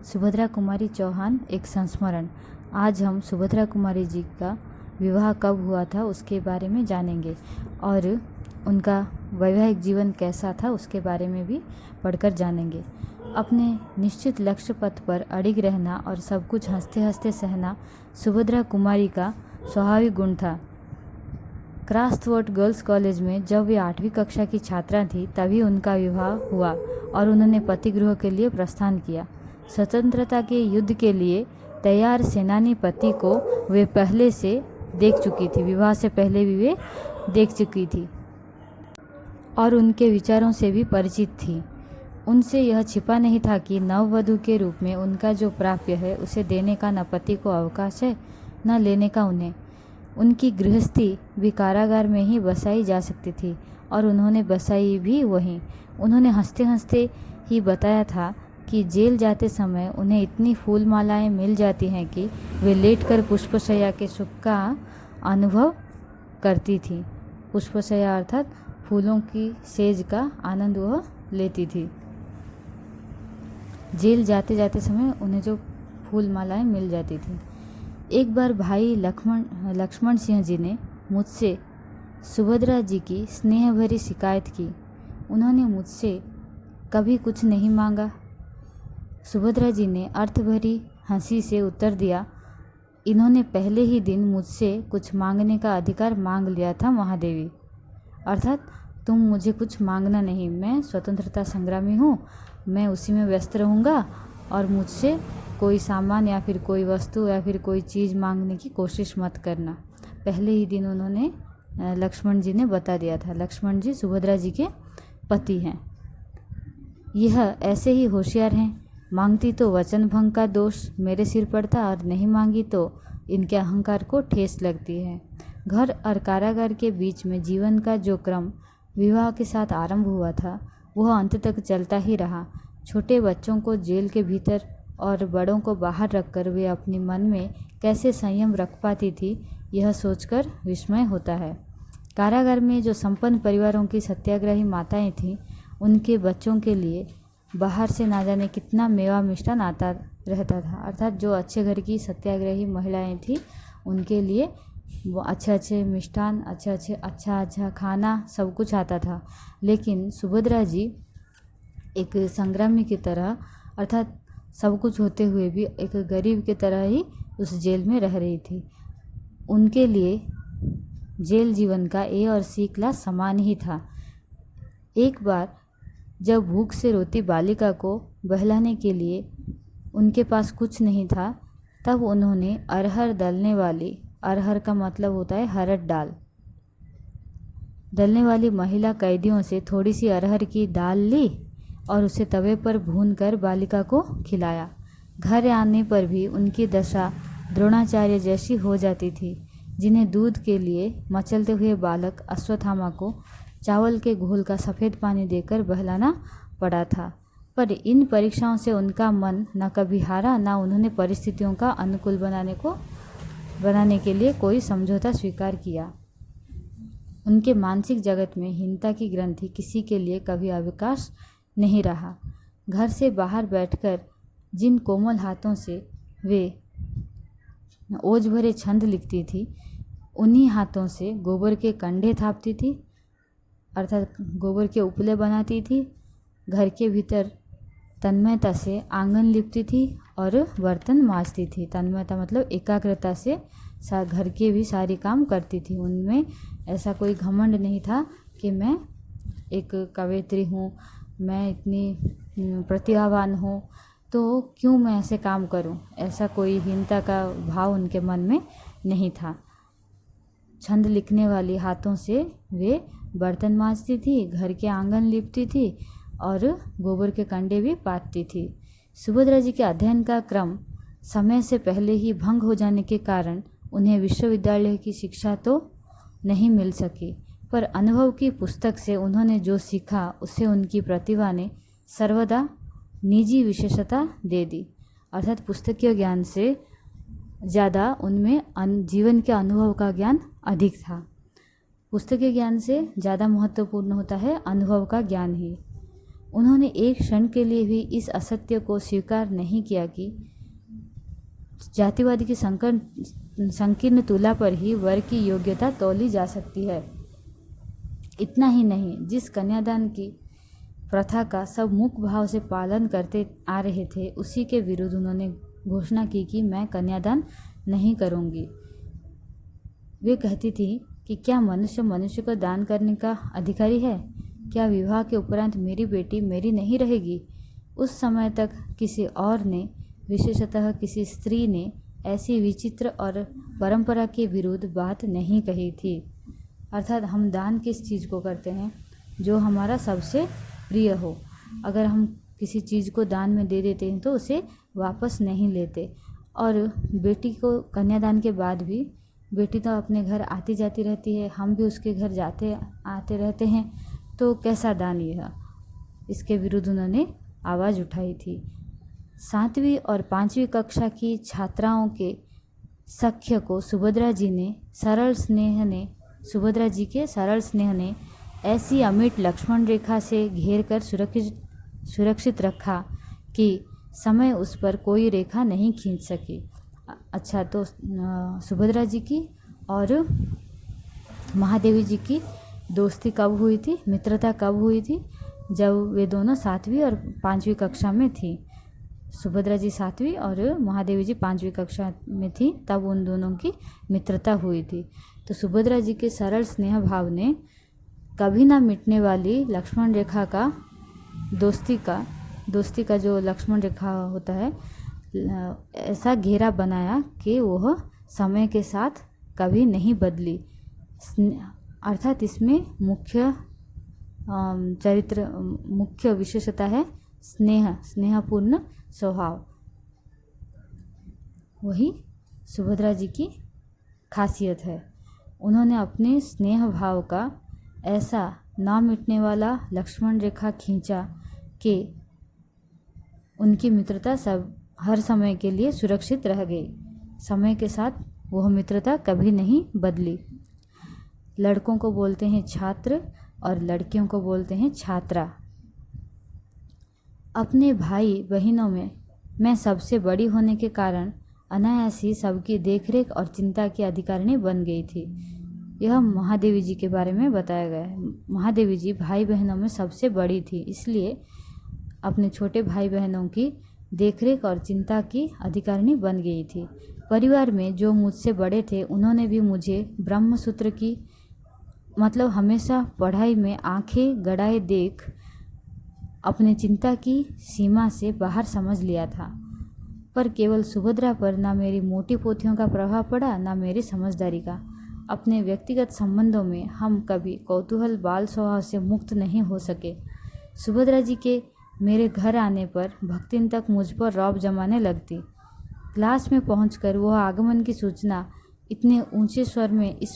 सुभद्रा कुमारी चौहान एक संस्मरण। आज हम सुभद्रा कुमारी जी का विवाह कब हुआ था उसके बारे में जानेंगे और उनका वैवाहिक जीवन कैसा था उसके बारे में भी पढ़कर जानेंगे। अपने निश्चित लक्ष्य पथ पर अड़िग रहना और सब कुछ हंसते हंसते सहना सुभद्रा कुमारी का स्वाभाविक गुण था। क्राफ्टवर्थ गर्ल्स कॉलेज में जब वे 8वीं कक्षा की छात्रा थी तभी उनका विवाह हुआ और उन्होंने पतिगृह के लिए प्रस्थान किया। स्वतंत्रता के युद्ध के लिए तैयार सेनानी पति को वे पहले से देख चुकी थी, विवाह से पहले भी वे देख चुकी थी और उनके विचारों से भी परिचित थी। उनसे यह छिपा नहीं था कि नववधू के रूप में उनका जो प्राप्य है उसे देने का न पति को अवकाश है न लेने का उन्हें। उनकी गृहस्थी भी कारागार में ही बसाई जा सकती थी और उन्होंने बसाई भी वहीं। उन्होंने हंसते हंसते ही बताया था कि जेल जाते समय उन्हें इतनी फूल मालाएं मिल जाती हैं कि वे लेटकर पुष्पशय्या के सुख का अनुभव करती थी। पुष्पशय्या अर्थात फूलों की सेज का आनंद वह लेती थी। जेल जाते जाते समय उन्हें जो फूल मालाएं मिल जाती थी। एक बार भाई लक्ष्मण सिंह जी ने मुझसे सुभद्रा जी की स्नेह भरी शिकायत की। उन्होंने मुझसे कभी कुछ नहीं मांगा। सुभद्रा जी ने अर्थ भरी हंसी से उत्तर दिया, इन्होंने पहले ही दिन मुझसे कुछ मांगने का अधिकार मांग लिया था महादेवी। अर्थात तुम मुझे कुछ मांगना नहीं, मैं स्वतंत्रता संग्रामी हूँ, मैं उसी में व्यस्त रहूँगा और मुझसे कोई सामान या फिर कोई वस्तु या फिर कोई चीज़ मांगने की कोशिश मत करना। पहले ही दिन उन्होंने लक्ष्मण जी ने बता दिया था। लक्ष्मण जी सुभद्रा जी के पति हैं। यह ऐसे ही होशियार हैं, मांगती तो वचन भंग का दोष मेरे सिर पड़ता और नहीं मांगी तो इनके अहंकार को ठेस लगती है। घर और कारागार के बीच में जीवन का जो क्रम विवाह के साथ आरंभ हुआ था वह अंत तक चलता ही रहा। छोटे बच्चों को जेल के भीतर और बड़ों को बाहर रखकर वे अपने मन में कैसे संयम रख पाती थी, यह सोचकर विस्मय होता है। कारागार में जो संपन्न परिवारों की सत्याग्रही माताएं थीं, उनके बच्चों के लिए बाहर से ना जाने कितना मेवा मिष्ठान आता रहता था। अर्थात जो अच्छे घर की सत्याग्रही महिलाएं थीं उनके लिए वो अच्छे मिष्ठान, अच्छा खाना सब कुछ आता था। लेकिन सुभद्रा जी एक संग्रामी की तरह अर्थात सब कुछ होते हुए भी एक गरीब की तरह ही उस जेल में रह रही थी। उनके लिए जेल जीवन का ए और सी क्लास समान ही था। एक बार जब भूख से रोती बालिका को बहलाने के लिए उनके पास कुछ नहीं था, तब उन्होंने अरहर दलने वाली, अरहर का मतलब होता है हरड़ दाल, दलने वाली महिला कैदियों से थोड़ी सी अरहर की दाल ली और उसे तवे पर भूनकर बालिका को खिलाया। घर आने पर भी उनकी दशा द्रोणाचार्य जैसी हो जाती थी, जिन्हें दूध के लिए मचलते हुए बालक अश्वत्थामा को चावल के घोल का सफ़ेद पानी देकर बहलाना पड़ा था। पर इन परीक्षाओं से उनका मन न कभी हारा, न उन्होंने परिस्थितियों का अनुकूल बनाने के लिए कोई समझौता स्वीकार किया। उनके मानसिक जगत में हीनता की ग्रंथि किसी के लिए कभी अवकाश नहीं रहा। घर से बाहर बैठकर जिन कोमल हाथों से वे ओज भरे छंद लिखती थी, उन्हीं हाथों से गोबर के कंडे थापती थी, अर्थात गोबर के उपले बनाती थी। घर के भीतर तन्मयता से आंगन लिपती थी और बर्तन मांजती थी। तन्मयता मतलब एकाग्रता से घर के भी सारी काम करती थी। उनमें ऐसा कोई घमंड नहीं था कि मैं एक कवयित्री हूँ, मैं इतनी प्रतिभावान हूँ तो क्यों मैं ऐसे काम करूँ, ऐसा कोई हीनता का भाव उनके मन में नहीं था। छंद लिखने वाली हाथों से वे बर्तन मांजती थी, घर के आंगन लिपती थी और गोबर के कंडे भी पाथती थी। सुभद्रा जी के अध्ययन का क्रम समय से पहले ही भंग हो जाने के कारण उन्हें विश्वविद्यालय की शिक्षा तो नहीं मिल सकी, पर अनुभव की पुस्तक से उन्होंने जो सीखा उससे उनकी प्रतिभा ने सर्वदा निजी विशेषता दे दी। अर्थात पुस्तकीय ज्ञान से ज़्यादा उनमें जीवन के अनुभव का ज्ञान अधिक था। पुस्तकीय ज्ञान से ज़्यादा महत्वपूर्ण होता है अनुभव का ज्ञान ही। उन्होंने एक क्षण के लिए भी इस असत्य को स्वीकार नहीं किया कि जातिवाद की संकीर्ण तुला पर ही वर की योग्यता तौली जा सकती है। इतना ही नहीं, जिस कन्यादान की प्रथा का सब मुख भाव से पालन करते आ रहे थे, उसी के विरुद्ध उन्होंने घोषणा की कि मैं कन्यादान नहीं करूंगी। वे कहती थी कि क्या मनुष्य मनुष्य को दान करने का अधिकारी है? क्या विवाह के उपरांत मेरी बेटी मेरी नहीं रहेगी? उस समय तक किसी और ने, विशेषतः किसी स्त्री ने, ऐसी विचित्र और परंपरा के विरुद्ध बात नहीं कही थी। अर्थात हम दान किस चीज़ को करते हैं? जो हमारा सबसे प्रिय हो। अगर हम किसी चीज़ को दान में दे देते हैं तो उसे वापस नहीं लेते। और बेटी को कन्यादान के बाद भी, बेटी तो अपने घर आती जाती रहती है, हम भी उसके घर जाते आते रहते हैं, तो कैसा दान यह? इसके विरुद्ध उन्होंने आवाज़ उठाई थी। 7वीं और 5वीं कक्षा की छात्राओं के सख्य को सुभद्रा जी के सरल स्नेह ने ऐसी अमिट लक्ष्मण रेखा से घेर कर सुरक्षित रखा कि समय उस पर कोई रेखा नहीं खींच सकी। अच्छा, तो सुभद्रा जी की और महादेवी जी की दोस्ती कब हुई थी, मित्रता कब हुई थी? जब वे दोनों 7वीं और 5वीं कक्षा में थी। सुभद्रा जी 7वीं और महादेवी जी 5वीं कक्षा में थी, तब उन दोनों की मित्रता हुई थी। तो सुभद्रा जी के सरल स्नेह भाव ने कभी ना मिटने वाली लक्ष्मण रेखा का, दोस्ती का जो लक्ष्मण रेखा होता है, ऐसा घेरा बनाया कि वह समय के साथ कभी नहीं बदली। अर्थात इसमें मुख्य विशेषता है स्नेहपूर्ण स्वभाव। वही सुभद्रा जी की खासियत है। उन्होंने अपने स्नेह भाव का ऐसा ना मिटने वाला लक्ष्मण रेखा खींचा कि उनकी मित्रता हर समय के लिए सुरक्षित रह गई। समय के साथ वह मित्रता कभी नहीं बदली। लड़कों को बोलते हैं छात्र और लड़कियों को बोलते हैं छात्रा। अपने भाई बहनों में मैं सबसे बड़ी होने के कारण अनायास ही सबकी देखरेख और चिंता की अधिकारिणी बन गई थी। यह महादेवी जी के बारे में बताया गया है। महादेवी जी भाई बहनों में सबसे बड़ी थी, इसलिए अपने छोटे भाई बहनों की देखरेख और चिंता की अधिकारिणी बन गई थी। परिवार में जो मुझसे बड़े थे, उन्होंने भी मुझे ब्रह्मसूत्र की, मतलब हमेशा पढ़ाई में आंखें गड़ाए देख अपने चिंता की सीमा से बाहर समझ लिया था। पर केवल सुभद्रा पर ना मेरी मोटी पोथियों का प्रभाव पड़ा, ना मेरी समझदारी का। अपने व्यक्तिगत संबंधों में हम कभी कौतूहल बाल स्वभाव से मुक्त नहीं हो सके। सुभद्रा जी के मेरे घर आने पर भक्तिन तक मुझ पर रौब जमाने लगती। क्लास में पहुंचकर वह आगमन की सूचना इतने ऊंचे स्वर में इस